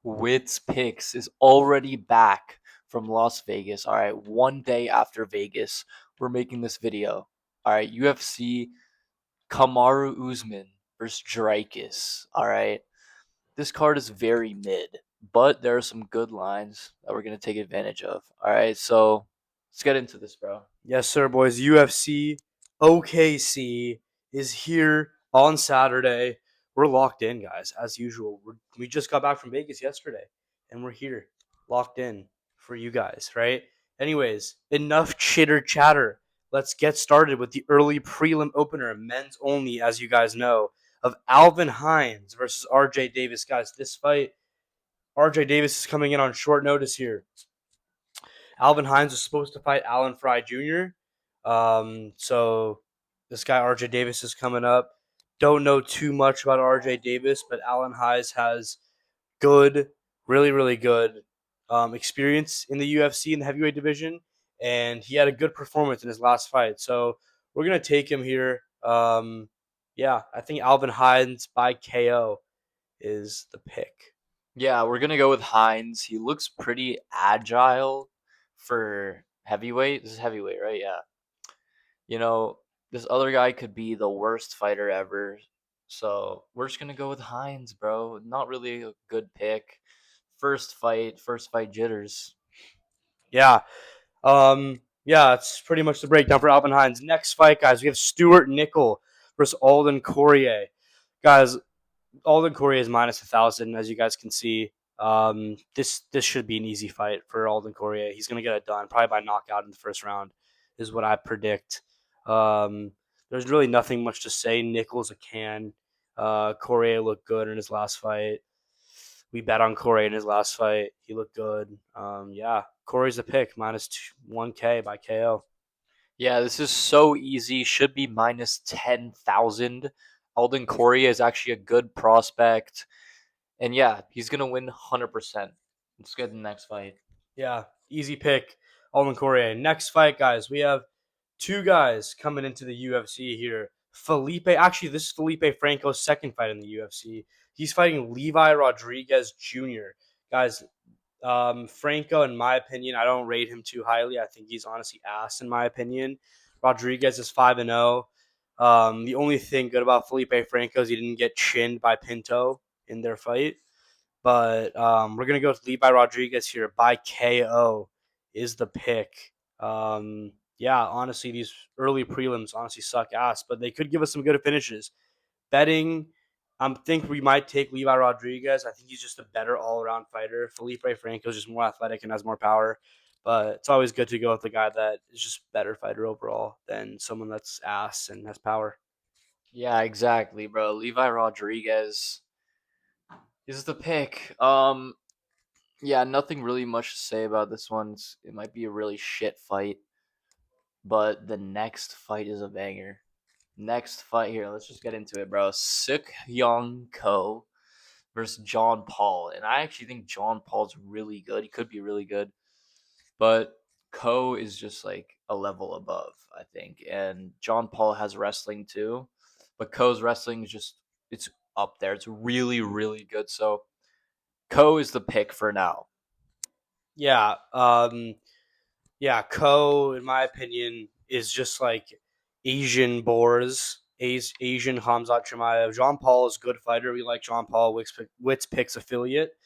Wits Picks is already back from Las Vegas. All right, one day after Vegas, we're making this video. All right, UFC Kamaru Usman versus Dricus. All right, this card is very mid, but there are some good lines that we're gonna take advantage of. All right, so let's get into this, bro. Yes, sir, boys. UFC OKC is here on Saturday. We're locked in, guys, as usual. We just got back from Vegas yesterday, and we're here, locked in for you guys, right? Anyways, enough chitter chatter. Let's get started with the early prelim opener, men's only, as you guys know, of Alvin Hines versus RJ Davis. Guys, this fight, RJ Davis is coming in on short notice here. Alvin Hines was supposed to fight Alan Fry Jr. So this guy RJ Davis is coming up. Don't know too much about RJ Davis, but Alan Hines has good, really good experience in the UFC in the heavyweight division, and he had a good performance in his last fight. So we're gonna take him here. Yeah, I think Alvin Hines by KO is the pick. Yeah, we're gonna go with Hines. He looks pretty agile for heavyweight. This is heavyweight, right? Yeah. You know, this other guy could be the worst fighter ever. So we're just gonna go with Hines, bro. Not really a good pick. First fight jitters. Yeah, yeah, it's pretty much the breakdown for Alvin Hines. Next fight, guys, we have Stuart Nickel versus Alden Corrier. Guys, Alden Corrier is -1,000, as you guys can see. This should be an easy fight for Alden Corrier. He's gonna get it done, probably by knockout in the first round, is what I predict. There's really nothing much to say. Nickel's a can. Corrier looked good in his last fight. We bet on Corey in his last fight. He looked good. Yeah, Corey's a pick, -1K by KO. Yeah, this is so easy. Should be -10,000. Alden Corey is actually a good prospect. And yeah, he's gonna win 100%. Let's get the next fight. Yeah, easy pick, Alden Corey. Next fight, guys, we have two guys coming into the UFC here. This is Felipe Franco's second fight in the UFC. He's fighting Levi Rodriguez Jr. Guys, Franco, in my opinion, I don't rate him too highly. I think he's honestly ass, in my opinion. Rodriguez is 5-0. The only thing good about Felipe Franco is he didn't get chinned by Pinto in their fight. But we're gonna go with Levi Rodriguez here by KO is the pick. Yeah, honestly, these early prelims honestly suck ass, but they could give us some good finishes. Betting, I think we might take Levi Rodriguez. I think he's just a better all around fighter. Felipe Franco is just more athletic and has more power. But it's always good to go with the guy that is just better fighter overall than someone that's ass and has power. Yeah, exactly, bro. Levi Rodriguez is the pick. Yeah, nothing really much to say about this one. It might be a really shit fight, but the next fight is a banger. Next fight here, let's just get into it, bro. Suk Young Ko versus John Paul, and I actually think John Paul's really good. He could be really good, but Ko is just like a level above, I think. And John Paul has wrestling too, but Ko's wrestling is just it's up there. It's really good. So Ko is the pick for now. Yeah, yeah, Ko, in my opinion, is just like Asian Boars, Asian Hamzat Chimaev. Jean Paul is a good fighter. We like Jean Paul, Wits Picks affiliate.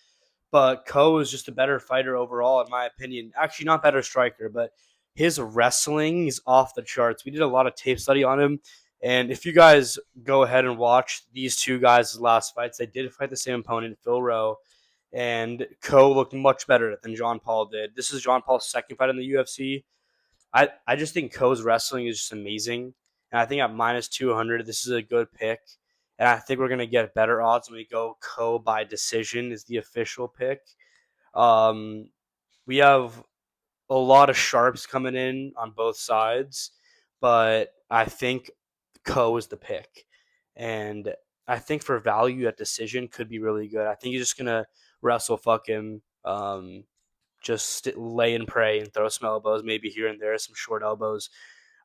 But Ko is just a better fighter overall, in my opinion. Actually, not better striker, but his wrestling is off the charts. We did a lot of tape study on him. And if you guys go ahead and watch these two guys' last fights, they did fight the same opponent, Phil Rowe, and Ko looked much better than John Paul did. This is John Paul's second fight in the UFC. I just think Ko's wrestling is just amazing. And I think at -200, this is a good pick. And I think we're going to get better odds when we go Ko by decision is the official pick. Um, we have a lot of sharps coming in on both sides, but I think Ko is the pick. And I think for value at decision could be really good. I think he's just going to wrestle fuck him. Just lay and pray and throw some elbows, maybe here and there, some short elbows.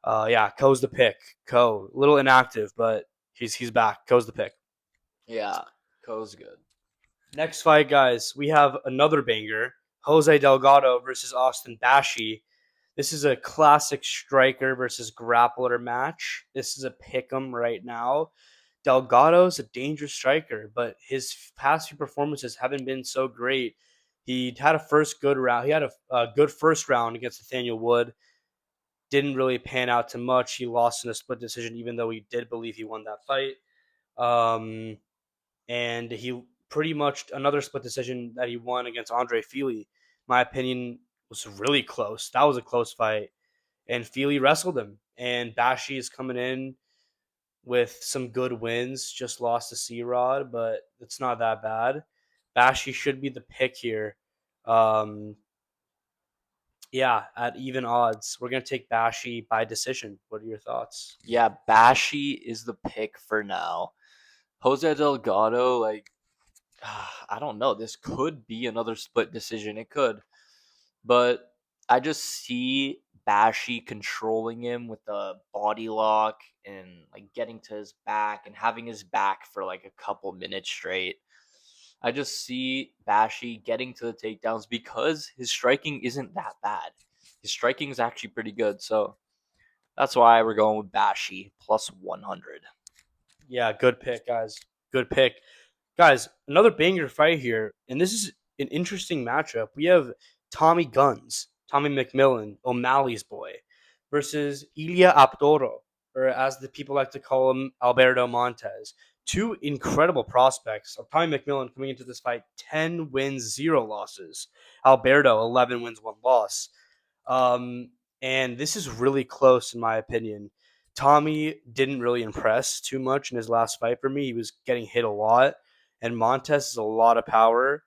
Yeah, Ko's the pick. Ko, a little inactive, but he's back. Ko's the pick. Yeah, Ko's good. Next fight, guys, we have another banger: Jose Delgado versus Austin Bashi. This is a classic striker versus grappler match. This is a pick'em right now. Delgado's a dangerous striker, but his past few performances haven't been so great. He had a first good round. He had a good first round against Nathaniel Wood. Didn't really pan out to much. He lost in a split decision, even though we did believe he won that fight. Um, and he pretty much another split decision that he won against Andre Feely. My opinion was really close. That was a close fight, and Feely wrestled him. And Bashi is coming in with some good wins. Just lost to C Rod, but it's not that bad. Bashi should be the pick here. Um, yeah, at even odds, we're gonna take Bashi by decision. What are your thoughts? Yeah, Bashi is the pick for now. Jose Delgado, like, I don't know. This could be another split decision. It could. But I just see Bashi controlling him with the body lock and like getting to his back and having his back for like a couple minutes straight. I just see Bashi getting to the takedowns because his striking isn't that bad. His striking is actually pretty good. So that's why we're going with Bashi plus 100. Yeah, good pick, guys. Good pick. Guys, another banger fight here, and this is an interesting matchup. We have Tommy Guns, Tommy McMillan, O'Malley's boy, versus Ilya Aptoro, or as the people like to call him, Alberto Montez. Two incredible prospects. Tommy McMillan coming into this fight, 10 wins, 0 losses. Alberto, 11 wins, 1 loss. Um, and this is really close, in my opinion. Tommy didn't really impress too much in his last fight for me. He was getting hit a lot, and Montez has a lot of power.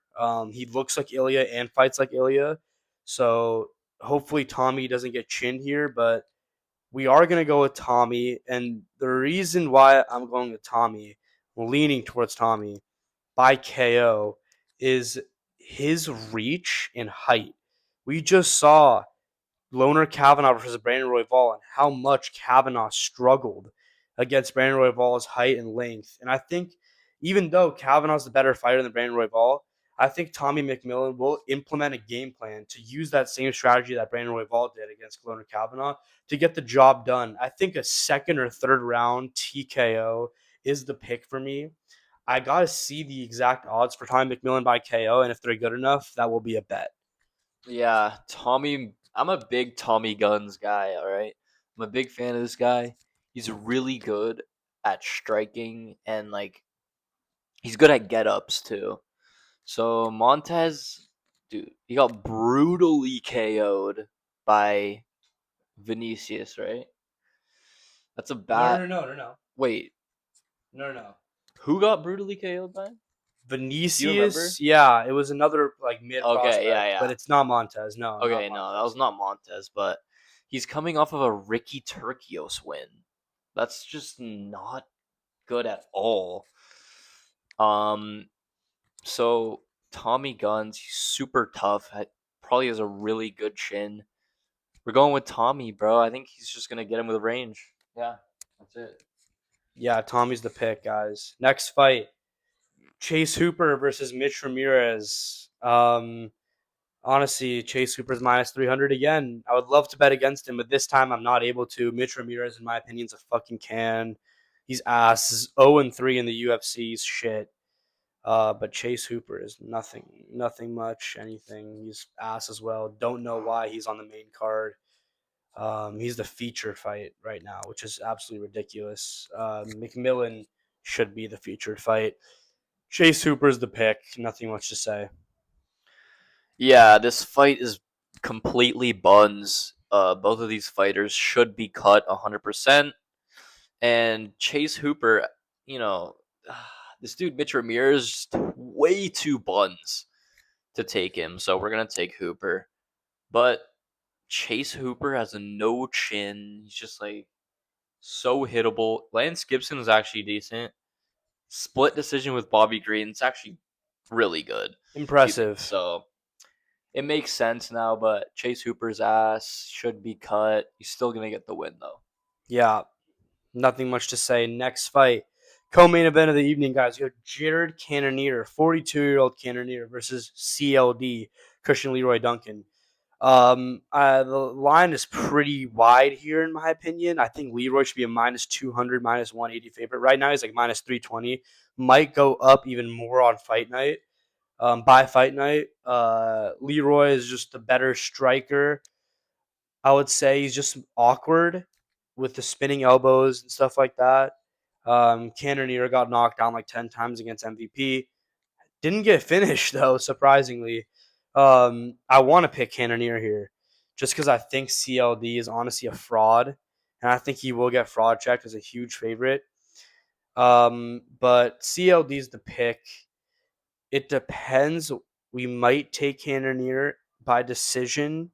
He looks like Ilya and fights like Ilya, so hopefully Tommy doesn't get chinned here. But we are gonna go with Tommy, and the reason why I'm going with Tommy, leaning towards Tommy by KO, is his reach and height. We just saw Loner Kavanaugh versus Brandon Royval and how much Kavanaugh struggled against Brandon Royval's height and length. And I think even though Kavanaugh's the better fighter than Brandon Royval, I think Tommy McMillan will implement a game plan to use that same strategy that Brandon Royval did against Loner Kavanaugh to get the job done. I think a second or third round TKO is the pick for me. I got to see the exact odds for Tommy McMillan by KO, and if they're good enough, that will be a bet. Yeah, Tommy. I'm a big Tommy Guns guy, all right? I'm a big fan of this guy. He's really good at striking and like he's good at get ups too. So Montez, dude, he got brutally KO'd by Vinicius, right? That's a No, bad. no, no, no, no, Wait, no, no. who got brutally KO'd by? Do you remember? Vinicius, yeah, it was another like mid Okay, yeah, prospect, but yeah. it's not Montez. No, not Okay, no, that Montez. was not Montez, but he's coming off of a Ricky Turcios win. That's just not good at all. Um, so Tommy Guns, he's super tough. Probably has a really good chin. We're going with Tommy, bro. I think he's just gonna get him with range. Yeah, that's it. Yeah, Tommy's the pick, guys. Next fight: Chase Hooper versus Mitch Ramirez. Honestly, Chase Hooper's minus 300 again. I would love to bet against him, but this time I'm not able to. Mitch Ramirez, in my opinion, is a fucking can. He's ass. He's 0-3 in the UFC. He's shit. But Chase Hooper is nothing much, anything. He's ass as well. Don't know why he's on the main card. He's the feature fight right now, which is absolutely ridiculous. McMillan should be the featured fight. Chase Hooper's the pick. Nothing much to say. Yeah, this fight is completely buns. Both of these fighters should be cut 100%. And Chase Hooper, you know, this dude Mitch Ramirez is way too buns to take him. So we're gonna take Hooper. But Chase Hooper has a no chin. He's just like so hittable. Lance Gibson is actually decent. Split decision with Bobby Green. It's actually really good. Impressive. So it makes sense now, but Chase Hooper's ass should be cut. He's still gonna get the win though. Yeah, nothing much to say. Next fight: Co-main event of the evening, guys. You have Jared Cannonier, 42-year-old Cannonier versus CLD, Christian Leroy Duncan. The line is pretty wide here, in my opinion. I think Leroy should be a minus 200, minus 180 favorite. Right now, he's like minus 320. Might go up even more on fight night. By fight night, Leroy is just the better striker. I would say he's just awkward with the spinning elbows and stuff like that. Cannonier got knocked down like 10 times against MVP. Didn't get finished though, surprisingly. I want to pick Cannonier here just because I think CLD is honestly a fraud, and I think he will get fraud checked as a huge favorite. But CLD is the pick. It depends. We might take Cannonier by decision,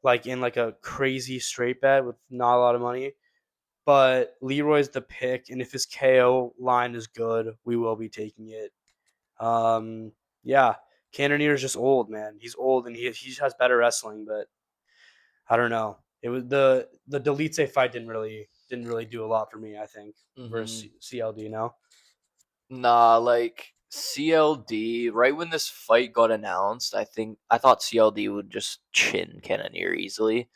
like in like a crazy straight bet with not a lot of money. But Leroy's the pick, and if his KO line is good, we will be taking it. Yeah, Cannonier is just old, man. He's old and he just has better wrestling, but I don't know. It was the Delite fight didn't really do a lot for me. I think Hmm. versus CLD, you know. Nah, like CLD. Right when this fight got announced, I thought CLD would just chin Cannonier easily,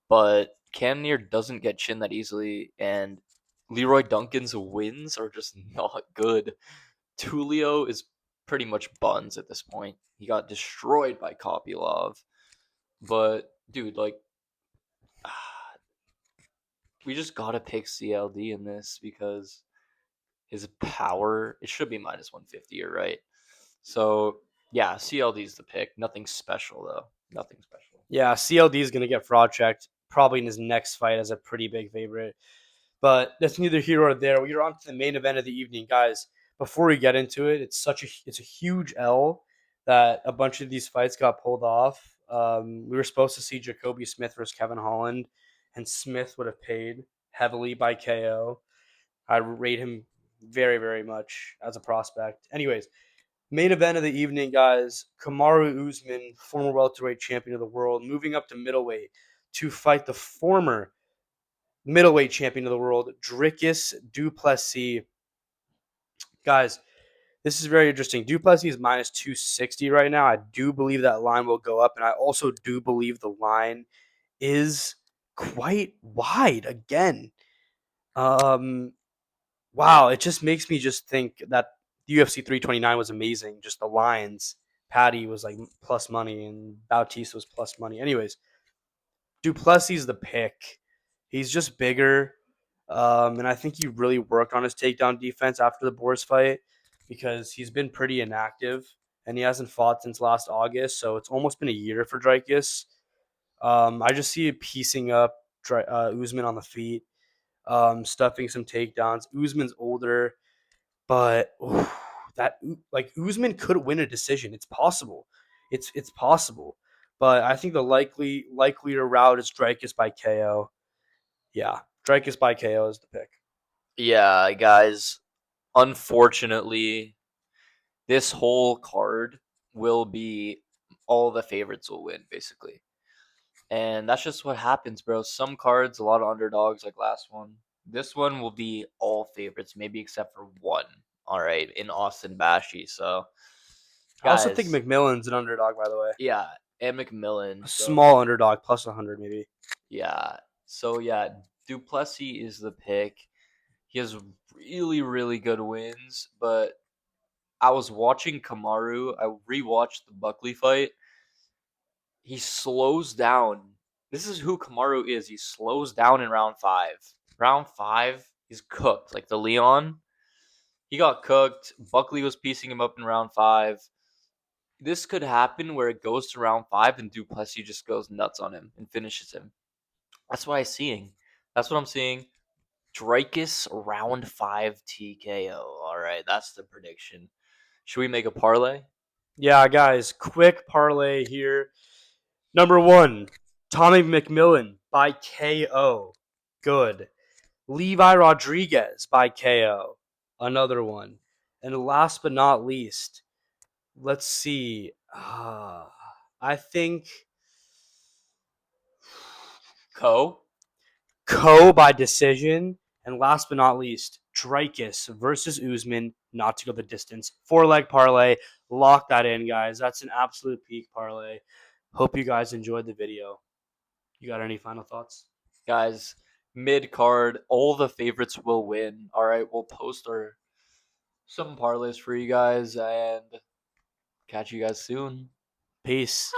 but Cannonier doesn't get chin that easily, and Leroy Duncan's wins are just not good. Tulio is pretty much buns at this point. He got destroyed by Kopylov, but dude, like we just gotta pick CLD in this because his power, it should be minus 150, you're right. So, yeah, CLD is the pick. Nothing special, though. Nothing special. Yeah, CLD is gonna get fraud checked probably in his next fight as a pretty big favorite. But that's neither here or there. We're on to the main event of the evening, guys. Before we get into it, it's a huge L that a bunch of these fights got pulled off. We were supposed to see Jacoby Smith versus Kevin Holland, and Smith would have paid heavily by KO. I rate him very, very much as a prospect. Anyways, main event of the evening, guys. Kamaru Usman, former welterweight champion of the world, moving up to middleweight to fight the former middleweight champion of the world, Dricus Duplessis. Guys, this is very interesting. Duplessis is minus 260 right now. I do believe that line will go up, and I also do believe the line is quite wide again. Um, wow, it just makes me just think that UFC 329 was amazing. Just the lines. Patty was like plus money, and Bautista was plus money. Anyways, Duplessis is the pick. He's just bigger, and I think he really worked on his takedown defense after the Boris fight because he's been pretty inactive and he hasn't fought since last August. So it's almost been a year for Dricus. I just see it piecing up Usman on the feet, stuffing some takedowns. Usman's older, but that like Usman could win a decision. It's possible. It's possible. But I think the likelier route is Dricus by KO. Yeah, Dricus by KO is the pick. Yeah, guys, unfortunately, this whole card will be all the favorites will win, basically. And that's just what happens, bro. Some cards, a lot of underdogs, like last one. This one will be all favorites, maybe except for one. All right, in Austin Bashi. So, I also think guys, McMillan's an underdog, by the way. yeah, and McMillan. A So, small underdog, plus 100 maybe. yeah. So, yeah, Duplessis is the pick. He has really, really good wins, but I was watching Kamaru. I rewatched the Buckley fight. He slows down. This is who Kamaru is. He slows down in round five. Round five, he's cooked. Like the Leon, he got cooked. Buckley was piecing him up in round five. This could happen where it goes to round five and Duplessis just goes nuts on him and finishes him. That's what I'm seeing. That's what I'm seeing. Dricus round five TKO. All right, that's the prediction. Should we make a parlay? Yeah, guys, quick parlay here. Number one, Tommy McMillan by KO. Good. Levi Rodriguez by KO. Another one. And last but not least, let's see. I think Co. Ko by decision. And last but not least, Dricus versus Usman, not to go the distance. 4-leg parlay. Lock that in, guys. That's an absolute peak parlay. Hope you guys enjoyed the video. You got any final thoughts? Guys, mid card, all the favorites will win. All right, we'll post our some parlays for you guys and catch you guys soon. Peace.